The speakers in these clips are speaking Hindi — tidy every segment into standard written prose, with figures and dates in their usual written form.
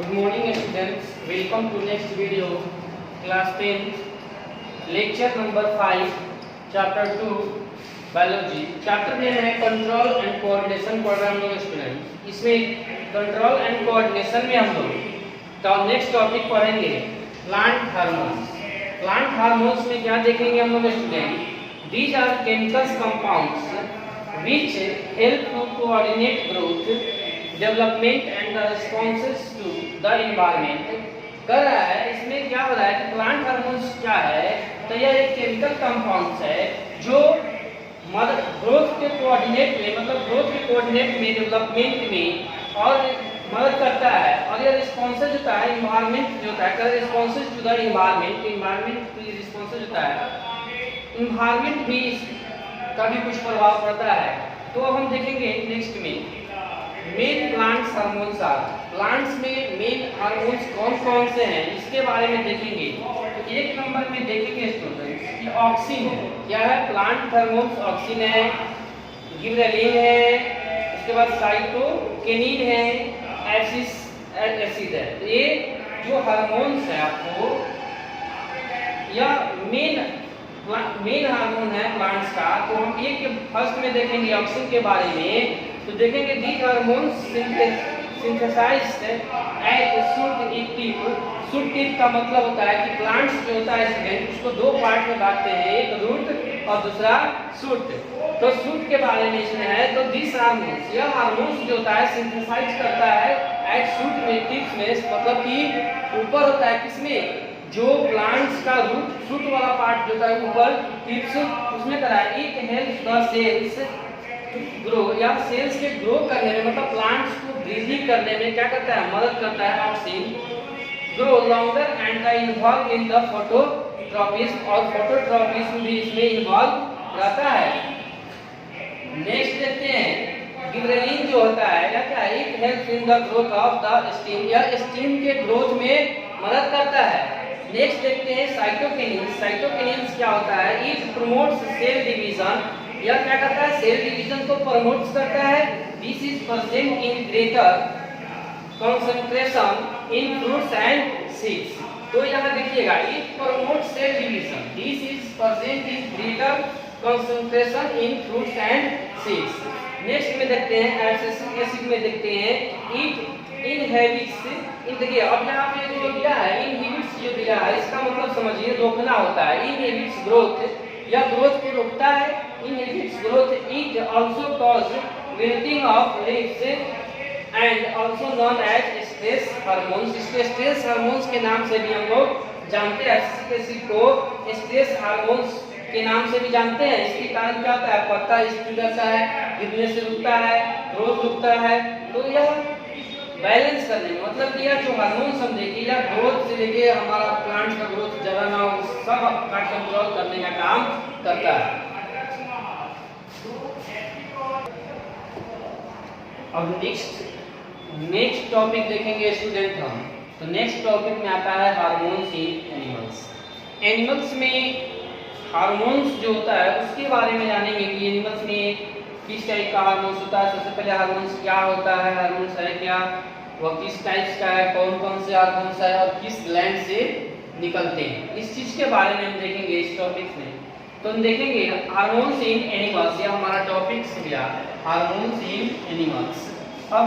Good morning students, welcome to next video, class 10, lecture number 5, chapter 2, biology. chapter में है कंट्रोल एंड कोऑर्डिनेशन पढ़ रहे हैं हम लोग स्टूडेंट। इसमें कंट्रोल एंड कोऑर्डिनेशन में हम लोग तो नेक्स्ट टॉपिक पढ़ेंगे प्लांट हार्मोन्स। प्लांट हार्मोन्स में क्या देखेंगे हम लोग student? These are chemicals compounds which help to coordinate growth, development and the responses to the environment। कर रहा है इसमें क्या हो रहा है कि प्लांट हार्मोन्स क्या है, तो यह एक केमिकल कंपाउंड्स है जो ग्रोथ के कोऑर्डिनेट में, मतलब ग्रोथ के कोऑर्डिनेट में, डेवलपमेंट में और मदद करता है। और यह रिस्पॉन्सेज होता है इन्वायरमेंट जो होता है, responses to the environment, environment की रिस्पॉन्सेज होता है, इन्वायरमेंट भी का भी कुछ प्रभाव पड़ता है। तो अब हम देखेंगे नेक्स्ट में main plants hormones are. Plants में मेन हार्मोन्स कौन कौन से हैं इसके बारे में देखेंगे। तो एक नंबर में देखेंगे स्टूडेंट्स कि ऑक्सिन है। क्या है? प्लांट हार्मोन्स ऑक्सिन है, गिबरेलिन है, उसके बाद साइटोकिनिन है, एसिड है। तो ये जो हार्मोन्स है आपको, यह मेन हार्मोन है प्लांट्स का। तो हम एक फर्स्ट में देखेंगे ऑक्सिन के बारे में। तो देखेंगे these hormones synthesized at shoot tip. Shoot tip का मतलब होता है कि प्लांट्स जो होता है स्टूडेंट उसको दो पार्ट में बांटते हैं, एक रूट और दूसरा शूट। तो शूट के बारे में इसमें है। तो दिस हार्मोन्स, यह हार्मोन्स जो होता है सिंथेसाइज करता है एट शूट में, टिप्स में, मतलब कि ऊपर होता है किसमें, जो प्लांट्स का रूट शूट वाला पार्ट जो है ऊपर टिप्स उसमें करा है। It helps the cells grow, या सेल्स के ग्रो करने में, मतलब प्लांट्स को वृद्धि करने में क्या करता है, मदद करता है auxin. Grow longer and the involve in the phototropism, और फोटोट्रॉपिज्म भी इसमें इन्वॉल्व रहता है। नेक्स्ट देखते हैं गिबरेलिन जो होता है या क्या है, it helps in the growth of the stem, या स्टेम के ग्रोथ में मदद करता है। नेक्स्ट देखते हैं साइटोकिनिन। साइटोकिनिन क्या होता है? इट प्रमोट्स सेल डिवीजन, यह क्या करता है, सेल डिवीजन को प्रमोट करता है। This is present in greater concentration in fruits and seeds. तो यहाँ देखिएगा, it promote cell division, this is present in greater concentration in fruits and seeds. Next में देखते हैं एब्सिसिक एसिड में देखते हैं इट इनहिबिट्स। देखिए अब यहाँ पे जो दिया है इनहिबिट्स जो दिया है, इसका मतलब समझिए रोकना होता है। इनहिबिट्स ग्रोथ, या ग्रोथ को रोकता है। Inhibits growth. It also cause wilting of leaves and also known as stress hormones. इसको स्ट्रेस हार्मोन्स के नाम से भी हम लोग जानते हैं। एब्सिसिक एसिड को स्ट्रेस हार्मोन्स के नाम से भी जानते हैं। इसके कारण क्या होता है, पत्ता स्थिर रहता है, गिरने से रुकता है, ग्रोथ रुकता है। तो यह बैलेंस करने में, मतलब कि यह जो हार्मोन्स हम देखिए, या ग्रोथ से लेके हमारा प्लांट का ग्रोथ ज्यादा ना हो, सब का कंट्रोल करने का काम करता है। अब नेक्स्ट टॉपिक देखेंगे स्टूडेंट हम। तो नेक्स्ट टॉपिक में आता है हार्मोन्स इन एनिमल्स। एनिमल्स में हार्मोन्स जो होता है उसके बारे में जानेंगे कि एनिमल्स में किस टाइप का हार्मोन्स होता है। सबसे पहले हार्मोन्स क्या होता है, हार्मोन्स है क्या, वह किस टाइप्स का है, कौन कौन से हार्मोन्स है और किस ग्लैंड से निकलते हैं, इस चीज के बारे में हम देखेंगे इस टॉपिक में। तो हम देखेंगे हार्मोन्स इन एनिमल्स, यह हमारा टॉपिक गया हार्मोन्स इन एनिमल्स। अब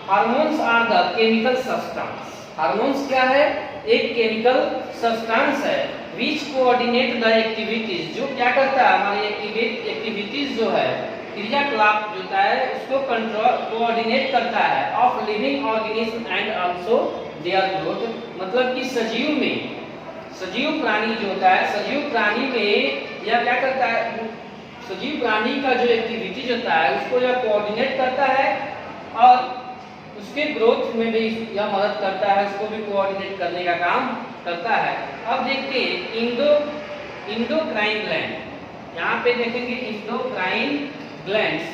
hormones are the chemical substance. Hormones क्या है? एक केमिकल सब्सटेंस है विच कोऑर्डिनेट द एक्टिविटीज, जो क्या करता है, हमारी एक्टिविटीज जो है, क्रियाकलाप जो होता है उसको कंट्रोल कोऑर्डिनेट करता है of living organism and also their growth. मतलब कि सजीव में, सजीव प्राणी जो होता है, सजीव प्राणी में यह क्या करता है, सजीव प्राणी का जो एक्टिविटीज होता है उसको यह कोऑर्डिनेट करता है और उसके ग्रोथ में भी यह मदद करता है, उसको भी कोऑर्डिनेट करने का काम करता है। अब देखते हैं इंडोक्राइन ग्लैंड। यहाँ पे देखेंगे इंडोक्राइन ग्लैंड्स।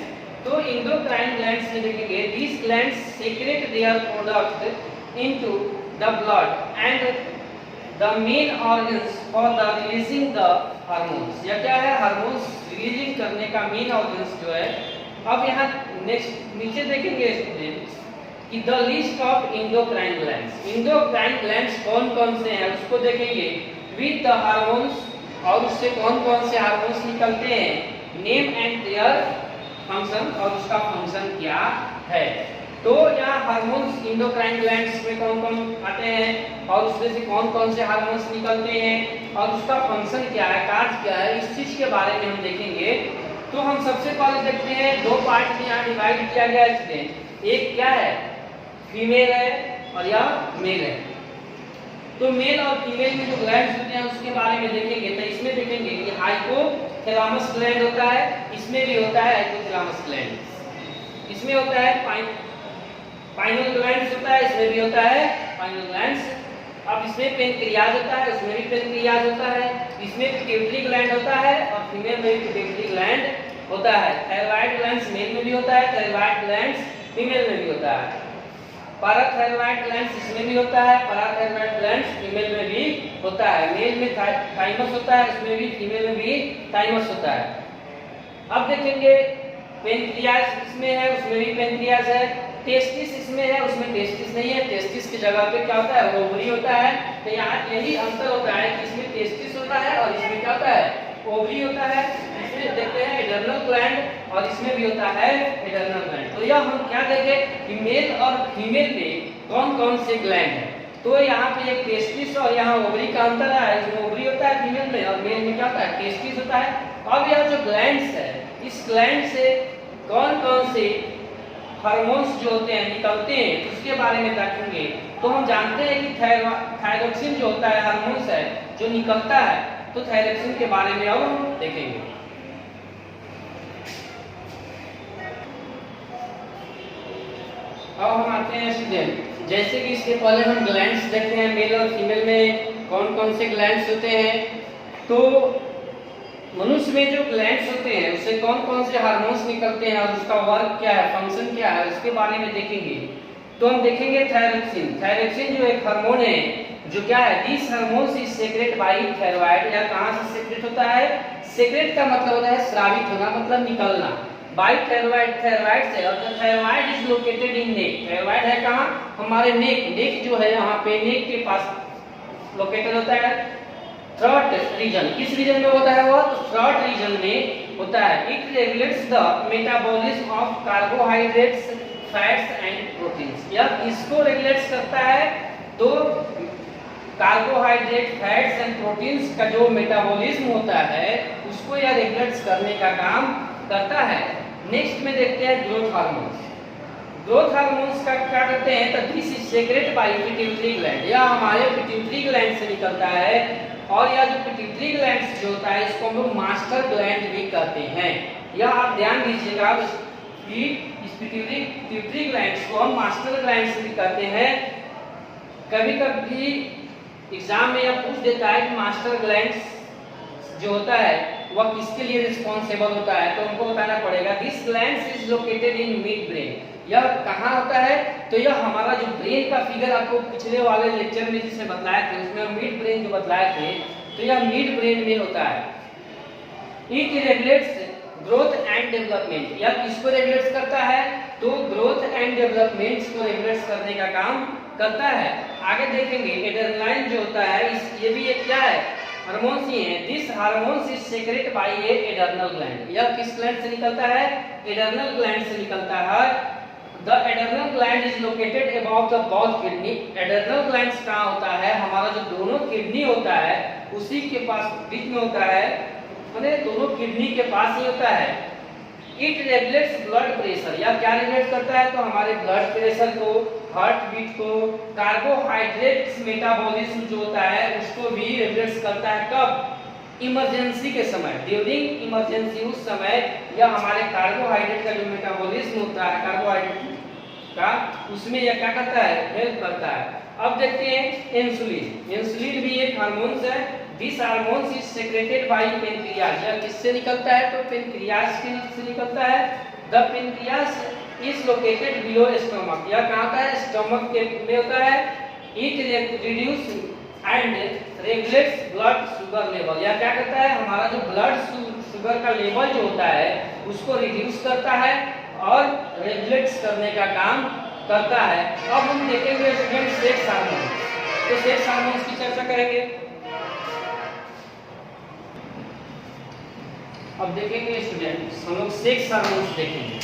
तो इंडोक्राइन ग्लैंड्स में देखेंगे these glands secrete their product into the blood and the main organs for the releasing the hormones। यह क्या है, हार्मोन्स रिलीजिंग करने का मेन ऑर्गन्स जो है। अब यहाँ नेक्स्ट नीचे देखेंगे स्टूडेंट्स कि the list of endocrine glands, endocrine glands कौन कौन से हैं उसको देखेंगे विद द हार्मोन्स, और उससे कौन कौन से हार्मोन्स निकलते हैं, नेम एंड देयर फंक्शन, और उसका फंक्शन क्या है। तो यहाँ हार्मोन्स इंडोक्राइन ग्लैंड्स में कौन कौन आते हैं और उसमें से कौन कौन से हार्मोन्स निकलते हैं और उसका फंक्शन क्या है, कार्य क्या है, इस चीज के बारे में हम देखेंगे। तो हम सबसे पहले देखते हैं दो पार्ट में यहाँ डिवाइड किया गया है स्टूडेंट, एक क्या है फीमेल है और या मेल है। तो मेल और फीमेल में जो ग्लैंड्स होते हैं उसके बारे में देखेंगे। तो इसमें देखेंगे कि हाइपोथैलेमस ग्लैंड होता है, इसमें भी होता है हाइपोथैलेमस ग्लैंड, इसमें होता है पाइनल ग्लैंड्स होता है, इसमें भी होता है पाइनल ग्लैंड्स। अब इसमें पेनक्रियाज होता है, उसमें भी पेनक्रियाज होता है, इसमें पिट्यूटरी ग्लैंड होता है और फीमेल में भी पिट्यूटरी ग्लैंड होता है। थायराइड ग्लैंड्स मेल में भी होता है, थायराइड ग्लैंड्स फीमेल में भी होता है। पैराथायरॉइड ग्लैंड्स इसमें भी होता है, पैराथायरॉइड ग्लैंड्स फीमेल में भी होता है। मेल में थाइमस होता है, इसमें भी फीमेल में भी थाइमस होता है। अब देखेंगे पेनक्रियाज इसमें है, उसमें भी पेनक्रियाज है। टेस्टिस इसमें है, उसमें टेस्टिस नहीं है, टेस्टिस की जगह पे क्या होता है ओवरी होता है। तो यहाँ यही अंतर होता है कि इसमें टेस्टिस होता है और इसमें क्या होता है ओवरी होता है। इसमें देखते हैं एडर्नल ग्लैंड और इसमें भी होता है एडर्नल ग्लैंड। तो यह हम क्या देखें कि मेल और फीमेल में कौन कौन से ग्लैंड है। तो यहाँ पे एक टेस्टिस और यहाँ ओवरी का अंतर है, इसमें ओवरी होता है फीमेल में और मेल में क्या होता है टेस्टिस होता है। अब यह जो ग्लैंड्स है, इस ग्लैंड से कौन कौन से हार्मोन्स जो होते हैं निकलते हैं उसके बारे में देखेंगे। तो हम जानते हैं कि थायरोक्सिन जो होता है हार्मोन्स है जो निकलता है, तो थायरोक्सिन के बारे में अब हम देखेंगे। अब हम आते हैं स्टूडेंट, जैसे कि इसके पहले हम ग्लैंड्स देखते हैं मेल और फीमेल में कौन कौन से ग्लैंड्स होते हैं। तो मनुष्य में जो ग्लैंड्स होते हैं उससे कौन कौन से हार्मोन्स निकलते हैं और उसका वर्क क्या है, फंक्शन क्या है, उसके बारे में देखेंगे। तो हम देखेंगे थायरोक्सिन। थायरोक्सिन जो एक हार्मोन है जो क्या है, this hormone is secrete by thyroid. या कहां से सेक्रेट होता है, सेक्रेट का मतलब होता है स्रावित होना, मतलब निकलना, बाय थायराइड, थायराइड से। और thyroid is located in neck, thyroid है कहां हमारे नेक, नेक जो है यहाँ पे नेक के पास लोकेटेड होता है। थ्रोट रीजन, किस रीजन में होता है वो, तो थ्रोट रीजन में होता है। It regulates the metabolism of carbohydrates, fats and proteins. यह इसको रेगुलेट्स करता है। तो कार्बोहाइड्रेट, फैट्स एंड प्रोटीन्स का जो मेटाबॉलिज्म होता है उसको यह रेगुलेट्स करने का काम करता है। नेक्स्ट में देखते हैं ग्रोथ हार्मोन्स। ग्रोथ हार्मोन्स का क्या करते हैं, तो this is secrete by pituitary gland. यह हमारे पिट्यूटरी ग्लैंड से निकलता है। और यह जो पिट्यूटरी ग्लैंड जो होता है इसको हम लोग मास्टर ग्लैंड भी कहते हैं। यह आप ध्यान दीजिएगा कि इस पिट्यूटरी ग्लैंड को हम मास्टर ग्लैंड से भी कहते हैं। कभी कभी एग्जाम में यह पूछ देता है कि मास्टर ग्लैंड जो होता है वह किसके लिए रिस्पॉन्सिबल होता है, तो उनको बताना पड़ेगा this gland is located in mid brain. यह कहाँ होता है, तो यह हमारा जो ब्रेन का फिगर आपको पिछले वाले लेक्चर में जिसमें बतलाए थे उसमें मिड ब्रेन जो बतलाए थे, तो यह मिड ब्रेन में होता है। It regulates growth and development. यह किसको रेगुलेट करता है, तो ग्रोथ एंड डेवलपमेंट को रेगुलेट करने का काम करता है। आगे देखेंगे एड्रेनालाइन जो होता है ये भी एक क्या है, हार्मोन्स ही है। This hormones is secrete by a adrenal gland. यह किस ग्लैंड से निकलता है, एड्रेनल ग्लैंड से निकलता है। The adrenal gland is located above the both kidney. Adrenal gland कहाँ होता है, हमारा जो दोनों किडनी होता है उसी के पास बीच में होता है, माने दोनों किडनी के पास ही होता है। It regulates blood pressure. या क्या रेगुलेट करता है, तो हमारे ब्लड प्रेशर को, हार्ट बीट को, कार्बोहाइड्रेट्स मेटाबॉलिज्म जो होता है उसको भी रेगुलेट करता है। कब, इमरजेंसी के समय, ड्यूरिंग इमरजेंसी, उस समय यह हमारे कार्बोहाइड्रेट का जो मेटाबॉलिज्म होता है कार्बोहाइड्रेट का, उसमें यह क्या करता है, हेल्प करता है। अब देखते हैं इंसुलिन। इंसुलिन भी एक हार्मोन है। This hormone is secreted bye pancreas. यह किससे निकलता है, तो पेनक्रियाज से निकलता है। The pancreas is located below stomach. यह कहाँ का है, स्टमक के में होता है। It reduce and regulates blood sugar level. यह क्या करता है, हमारा जो ब्लड शुगर का लेवल जो होता है उसको रिड्यूस करता है और रेगुलेट्स करने का काम करता है। अब हम देखेंगे स्टूडेंट सेक्स हार्मोन। तो सेक्स हार्मोन्स की चर्चा करेंगे। अब देखेंगे स्टूडेंट हम लोग सेक्स हार्मोन्स देखेंगे।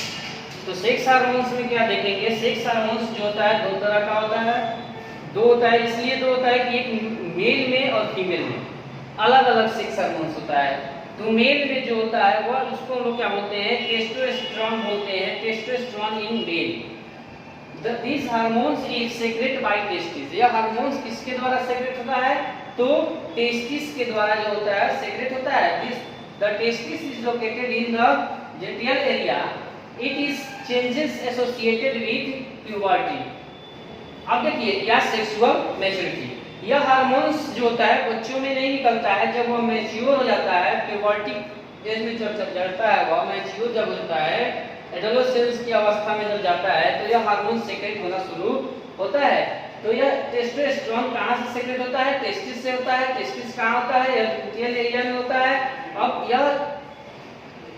तो सेक्स हार्मोन्स में क्या देखेंगे, सेक्स हार्मोन्स जो होता है दो तरह का होता है। दो होता है, इसलिए दो होता है कि एक मेल में और फीमेल में अलग अलग सेक्स हार्मोन्स होता है। तो मेल में जो होता है वह उसको हम लोग क्या बोलते हैं, टेस्टोस्टेरोन बोलते हैं, testosterone in male. This hormones is secrete by testis. यह हार्मोन्स किसके द्वारा सेक्रेट होता है, तो टेस्टिस के द्वारा जो होता है सेक्रेट होता है। This the testis is located in the genital area. It is changes associated with puberty. अब देखिए या सेक्सुअल मैच्योरिटी, यह हार्मोन्स जो होता है बच्चों में नहीं निकलता है, जब वह मैच्योर हो जाता है, प्यूबर्टी एज में जब चढ़ता है, वह मैच्योर जब होता है, एडोलेसेंस की अवस्था में जब जाता है, तो यह हार्मोन सेक्रेट होना शुरू होता है। तो यह टेस्टोस्टेरोन कहाँ से सेक्रेट होता है, टेस्टिस से होता है। टेस्टिस कहाँ होता है, यह जेनिटल एरिया में होता है।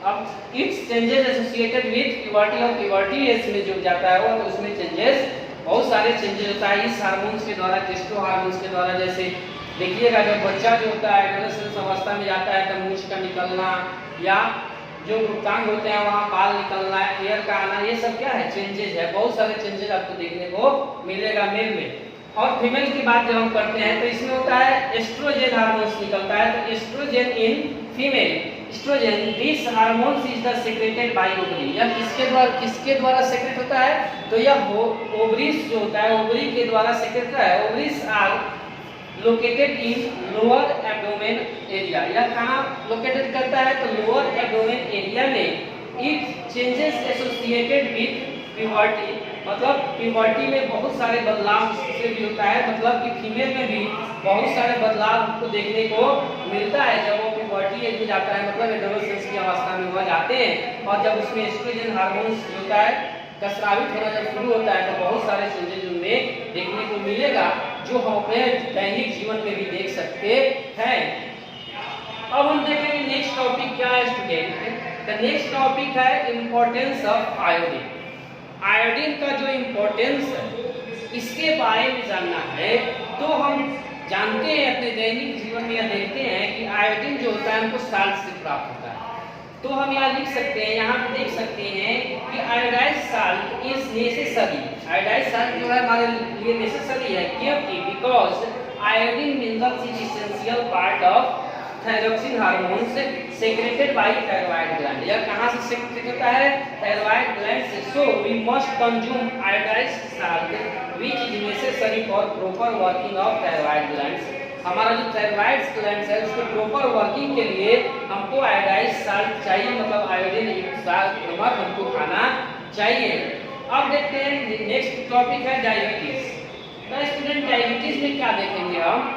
अब it's changes associated with puberty, और प्यूबर्टी एज में जो जाता है वो, तो उसमें चेंजेस बहुत सारे चेंजेस होता है इस हार्मोन्स के द्वारा, टेस्टो हार्मोन्स के द्वारा। जैसे देखिएगा जब बच्चा जो होता है एडोलेसेंस अवस्था में जाता है, तो मूंछ का निकलना या जो गुप्तांग होते हैं वहाँ बाल निकलना, हेयर का आना, ये सब क्या है, चेंजेस है। बहुत सारे चेंजेस आपको देखने को मिलेगा मेल में। और फीमेल की बात जब हम करते हैं तो इसमें होता है एस्ट्रोजन हार्मोन्स निकलता है। तो estrogen in female, estrogen this hormones is the secreted by ovary. यह किसके द्वारा सेक्रेट होता है, तो यह ओवरीज जो होता है, ओवरी के द्वारा सेक्रेट होता है। Ovaries are located in lower abdomen area. यह कहाँ लोकेटेड करता है, तो लोअर एब्डोमेन एरिया में। It changes associated with puberty, मतलब प्यूबर्टी में बहुत सारे बदलाव से भी होता है, मतलब कि फीमेल में भी बहुत सारे बदलाव को देखने को मिलता है जब वो प्यूबर्टी एज में जाता है, मतलब एडोलेसेंस की अवस्था में वह जाते हैं। और जब उसमें एस्ट्रोजन हार्मोन्स होता है का स्रावित होना जब शुरू होता है, तो बहुत सारे चेंजेस उनमें देखने को मिलेगा, जो हम अपने दैनिक जीवन में भी देख सकते हैं। अब हम देखेंगे नेक्स्ट टॉपिक क्या है स्टूडेंट। द नेक्स्ट टॉपिक है इम्पोर्टेंस ऑफ आयोडीन। आयोडीन का जो इम्पोर्टेंस है इसके बारे में जानना है। तो हम जानते हैं अपने दैनिक जीवन में यह देखते हैं कि आयोडीन जो होता है हमको साल्ट से प्राप्त होता है। तो हम यहाँ लिख सकते हैं, यहाँ पे देख सकते हैं कि iodize salt is necessary. Iodize salt जो है हमारे लिए नेसेसरी है, क्योंकि because iodine minerals is essential part of thyroxine hormones secreted by thyroid gland. यह कहाँ से सेक्रेट होता है, थायराइड ग्लैंड से। So we must consume iodized salt which is necessary for proper working of thyroid glands. हमारा जो थायराइड ग्लैंड्स है उसको प्रॉपर वर्किंग के लिए हमको आयोडाइज्ड साल्ट चाहिए, मतलब आयोडीन युक्त नमक हमको खाना चाहिए। अब देखते हैं नेक्स्ट टॉपिक है डायबिटीज। तो स्टूडेंट डायबिटीज में क्या देखेंगे हम,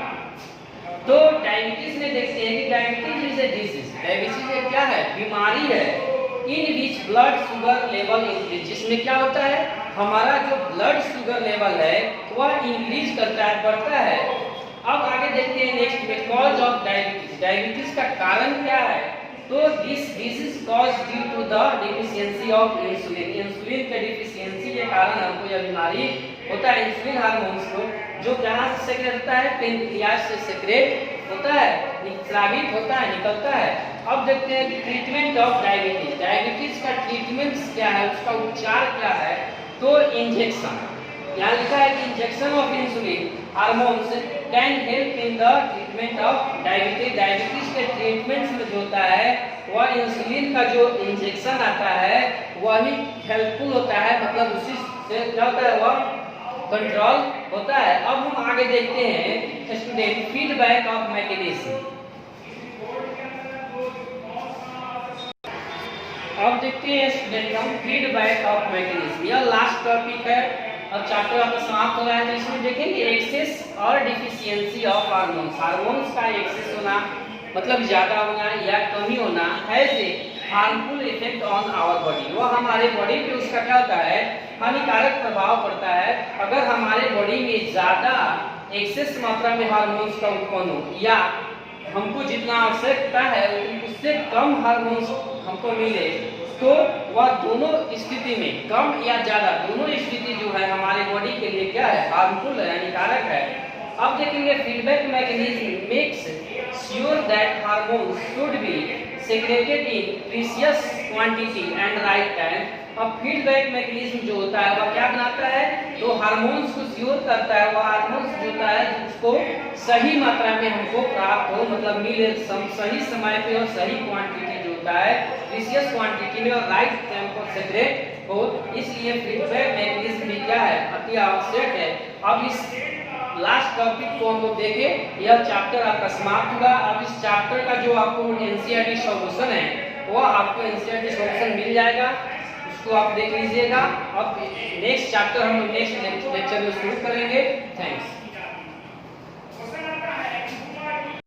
तो डायबिटीज में देखते हैं कि diabetes is a disease. Diabetes एक क्या है, बीमारी है। In which blood sugar level increase, जिसमें क्या होता है हमारा जो ब्लड शुगर लेवल है वह इंक्रीज करता है, बढ़ता है। अब आगे देखते हैं नेक्स्ट में कॉज ऑफ डायबिटीज। डायबिटीज का कारण क्या है, तो this disease cause due to the deficiency of insulin. Insulin के डिफिशियंसी के कारण हमको यह बीमारी होता है। इंसुलिन हार्मोन्स को जो कहाँ से सेक्रेट होता है, पेनक्रियाज से सेक्रेट होता है, स्रावित होता है, निकलता है। अब देखते हैं कि ट्रीटमेंट ऑफ डायबिटीज। डायबिटीज का ट्रीटमेंट क्या है, उसका उपचार क्या है, तो इंजेक्शन। यहाँ लिखा है कि injection of insulin hormones can help in the treatment of diabetes. Diabetes के ट्रीटमेंट में जो होता है वह इंसुलिन का जो इंजेक्शन आता है वही हेल्पफुल होता है, मतलब उसी से क्या होता है, वह कंट्रोल होता है। अब हम आगे देखते हैं स्टूडेंट फीडबैक ऑफ मैकेनिज्म। अब देखते हैं स्टूडेंट हम फीडबैक ऑफ मैकेनिज्म। यह लास्ट टॉपिक है और चैप्टर आपका समाप्त हो रहा है। तो इसमें देखेंगे एक्सेस और डिफिशियंसी ऑफ हार्मोन्स। हार्मोन्स का एक्सेस होना मतलब ज्यादा होना या कमी होना has a harmful effect on our body. वो हमारे बॉडी पे उसका क्या होता है, हानिकारक प्रभाव पड़ता है। अगर हमारे बॉडी में ज्यादा एक्सेस मात्रा में हार्मोन्स का उत्पन्न हो या हमको जितना आवश्यकता है उससे कम हार्मोन्स हमको मिले, तो वह दोनों स्थिति में कम या ज्यादा दोनों स्थिति जो है हमारे बॉडी के लिए क्या है, हार्मफुल है, हानिकारक है। अब देखेंगे feedback mechanism makes sure that hormones should be secreted in precious quantity and right time. अब फीडबैक मैकेनिज्म जो होता है वह क्या बनाता है, तो हार्मोन्स को श्योर करता है, वह हार्मोन्स जो होता है उसको सही मात्रा में हमको प्राप्त हो, मतलब मिले सही समय पे और सही क्वांटिटी जो होता है प्रीसियस क्वांटिटी में और राइट टाइम पर सेक्रेट हो। इसलिए फीडबैक मैकेनिज्म भी क्या है, अति आवश्यक है। अब इस लास्ट टॉपिक को हम लोग देखें, यह चैप्टर आपका समाप्त हुआ। अब इस चैप्टर का जो आपको एनसीईआरटी सॉल्यूशन है वह आपको एनसीईआरटी सॉल्यूशन मिल जाएगा, उसको आप देख लीजिएगा। अब नेक्स्ट चैप्टर हम नेक्स्ट लेक्चर में शुरू करेंगे। थैंक्स।